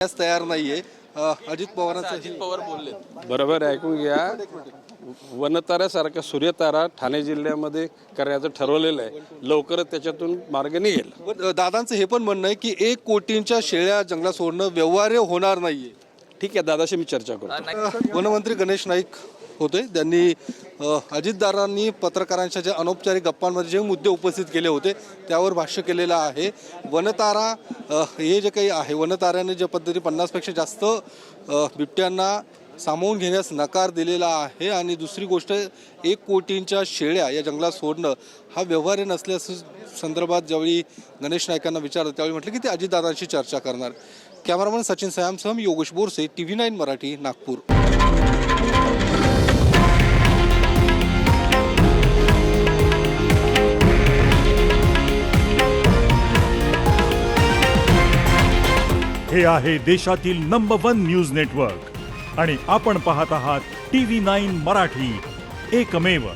त्यास तयार नाहीये. अजित पवारांचं पवार बोलले बरोबर ऐकून घ्या. वनताऱ्यासारखा सूर्यतारा ठाणे जिल्ह्यामध्ये करण्याचं ठरवलेलं आहे. लवकरच त्याच्यातून मार्ग निघेल. पण दादांचं हे पण म्हणणं आहे की 1 कोटींच्या शेळ्या जंगलात सोडणं व्यवहार्य होणार नाहीये. ठीक आहे, दादाशी मी चर्चा करतो. वनमंत्री गणेश नाईक होते. त्यांनी अजितदारांनी पत्रकारांच्या ज्या अनौपचारिक गप्पांमध्ये जे मुद्दे उपस्थित केले होते त्यावर भाष्य केलेलं आहे. वनतारा हे जे काही आहे, वनताऱ्याने ज्या पद्धती 50पेक्षा जास्त बिबट्यांना सामावून घेण्यास नकार दिलेला आहे. आणि दुसरी गोष्ट, 1 कोटींच्या शेळ्या या जंगलात सोडणं हा व्यवहार्य नसल्याच्या संदर्भात ज्यावेळी गणेश नाईकांना विचारलं त्यावेळी म्हटलं की ते अजितदादांशी चर्चा करणार. कॅमेरामन सचिन सयामसह मी योगेश बोरसे, TV9 मराठी, नागपूर. हे आहे देशातील नंबर 1 न्यूज नेटवर्क आणि आपण पाहत आहात TV9 मराठी, एकमेव.